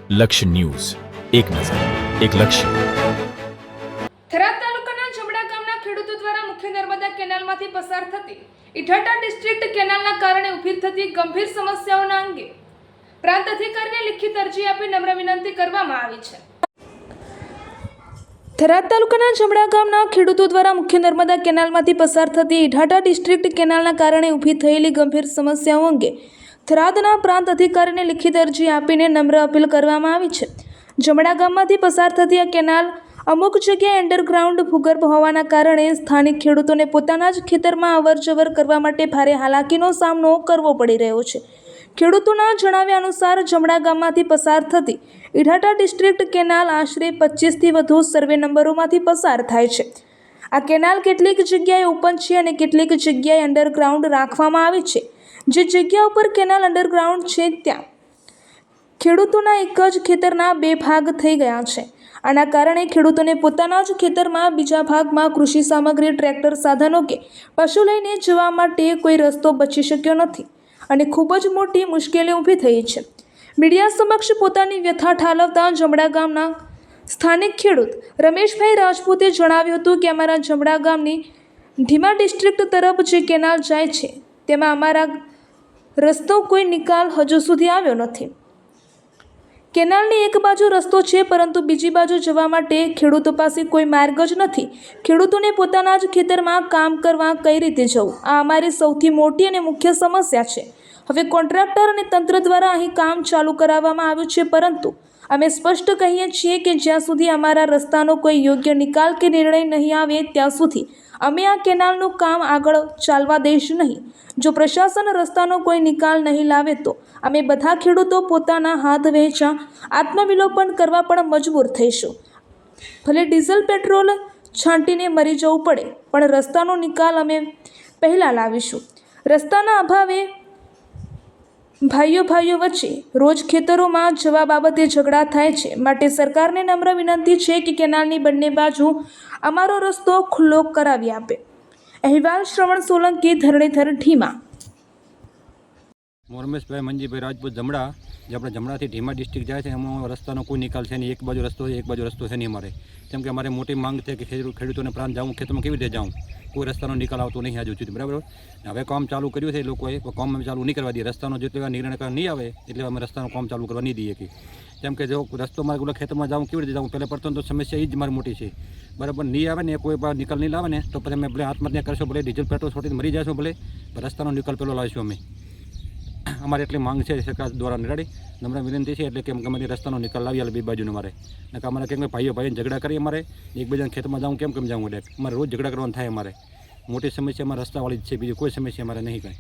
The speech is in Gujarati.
લક્ષ્ય ન્યૂઝ, એક નજર, એક લક્ષ્ય. થરાદ તાલુકાના જમડા ગામના ખેડૂતો દ્વારા મુખ્ય નર્મદા કેનાલમાંથી પસાર થતી ઇટાટા ડિસ્ટ્રિક્ટ કેનાલના કારણે ઊભી થતી ગંભીર સમસ્યાઓના અંગે પ્રાંત અધિકારીને લિખિત અરજી આપી નમ્ર વિનંતી કરવામાં આવી છે. થરાદ તાલુકાના જમડા ગામના ખેડૂતો દ્વારા મુખ્ય નર્મદા કેનાલમાંથી પસાર થતી ઇટાટા ડિસ્ટ્રિક્ટ કેનાલના કારણે ઊભી થયેલી ગંભીર સમસ્યાઓ અંગે થરાદના પ્રાંત અધિકારીને લિખિત અરજી આપીને નમ્ર અપીલ કરવામાં આવી છે. જમડા ગામમાંથી પસાર થતી આ કેનાલ અમુક જગ્યાએ અંડરગ્રાઉન્ડ ભૂગર્ભ હોવાના કારણે સ્થાનિક ખેડૂતોને પોતાના જ ખેતરમાં અવરજવર કરવા માટે ભારે હાલાકીનો સામનો કરવો પડી રહ્યો છે. ખેડૂતોના જણાવ્યા અનુસાર જમડા ગામમાંથી પસાર થતી ઇટાટા ડિસ્ટ્રિક્ટ કેનાલ આશરે 25થી વધુ સર્વે નંબરોમાંથી પસાર થાય છે. આ કેનાલ કેટલીક જગ્યાએ ઓપન છે અને કેટલીક જગ્યાએ અંડરગ્રાઉન્ડ રાખવામાં આવી છે. જે જગ્યા ઉપર કેનાલ અંડરગ્રાઉન્ડ છે ત્યાં ખેડૂતોના એક જ ખેતરના 2 ભાગ થઈ ગયા છે. આના કારણે ખેડૂતોને પોતાના જ ખેતરમાં બીજા ભાગમાં કૃષિ સામગ્રી, ટ્રેક્ટર, સાધનો કે પશુ લઈને જવા માટે કોઈ રસ્તો બચી શક્યો નથી અને ખૂબ જ મોટી મુશ્કેલી ઊભી થઈ છે. મીડિયા સમક્ષ પોતાની વ્યથા ઠાલવતા જમડા ગામના સ્થાનિક ખેડૂત રમેશભાઈ રાજપૂતે જણાવ્યું હતું કે અમારા જમડા ગામની ઢીમા ડિસ્ટ્રિક્ટ તરફ જે કેનાલ જાય છે તેમાં અમારા રસ્તો કોઈ નિકાલ હજુ સુધી આવ્યો નથી. કેનાલની એક બાજુ રસ્તો છે પરંતુ બીજી બાજુ જવા માટે ખેડૂતો પાસે કોઈ માર્ગ જ નથી. ખેડૂતોને પોતાના જ ખેતરમાં કામ કરવા કઈ રીતે જવું, આ અમારી સૌથી મોટી અને મુખ્ય સમસ્યા છે. હવે કોન્ટ્રાક્ટર અને તંત્ર દ્વારા અહીં કામ ચાલુ કરાવવામાં આવ્યું છે પરંતુ અમે સ્પષ્ટ કહીએ છીએ કે જ્યાં સુધી અમારા રસ્તાનો કોઈ યોગ્ય નિકાલ કે નિર્ણય નહીં આવે ત્યાં સુધી અમે આ કેનાલનું કામ આગળ ચાલવા દઈશું નહીં. જો પ્રશાસન રસ્તાનો કોઈ નિકાલ નહીં લાવે તો અમે બધા ખેડૂતો પોતાના હાથ વહેંચા આત્મવિલોપન કરવા પણ મજબૂર થઈશું. ભલે ડીઝલ પેટ્રોલ છાંટીને મરી જવું પડે પણ રસ્તાનો નિકાલ અમે પહેલાં લાવીશું. રસ્તાના અભાવે ભાઈઓ વચ્ચે રોજ ખેતરોમાં જવા બાબતે ઝઘડા થાય છે. માટે સરકારને નમ્ર વિનંતી છે કે કેનાલની બંને બાજુ અમારો રસ્તો ખુલ્લો કરાવી આપે. અહેવાલ શ્રવણ સોલંકી, ધરણીધર, ઢીમા. રમેશભાઈ મંજીભાઈ રાજપૂત, જમડા. જે આપણે જમડાથી ઢીમા ડિસ્ટ્રિક્ટ જાય છે એમાં રસ્તાનો કોઈ નિકાલ છે નહીં. એક બાજુ રસ્તો છે, એક બાજુ રસ્તો છે નહીં અમારે. કેમ કે અમારે મોટી માંગ છે કે ખેડૂતોને પ્રાંત જાઉં, ખેતરમાં કેવી રીતે જાઉં, કોઈ રસ્તાનો નિકાલ આવતો નહીં હજુ સુધી. બરાબર. હવે કામ ચાલુ કર્યું છે એ લોકોએ, કામ અમે ચાલુ નહીં કરવા દઈએ. રસ્તાનો જેટલો નિર્ણય નહીં આવે એટલે અમે રસ્તાનું કામ ચાલુ કરવા નહીં દઈએ. કેમ કે જો રસ્તો મારે ખેતરમાં જાઉં કેવી રીતે જાઉં, પહેલાં પડતો તો સમસ્યા એ જ મારી મોટી છે. બરાબર. નહીં આવે ને કોઈ નિકાલ નહીં લાવે ને તો પછી અમે ભલે આત્મહત્યા કરશો, ભલે ડીઝલ પેટ્રોલ છોડીને મરી જશો, ભલે રસ્તાનો નિકાલ પહેલો લાવીશું અમે. અમારે એટલી માંગ છે સરકાર દ્વારા નિરાળી નમ્ર વિનંતી છે એટલે કે અમારે રસ્તાનો નિકાલ લાવી આલે બે બાજુને. અમારે અમારે કેમ કે ભાઈઓને ઝઘડા કરી અમારે એકબીજાના ખેતરમાં જાઉં કેમ જાઉં એટલે અમારે રોજ ઝઘડા કરવાનું થાય. અમારે મોટી સમસ્યા અમારે રસ્તાવાળી જ છે, બીજી કોઈ સમસ્યા અમારે નહીં કાંઈ.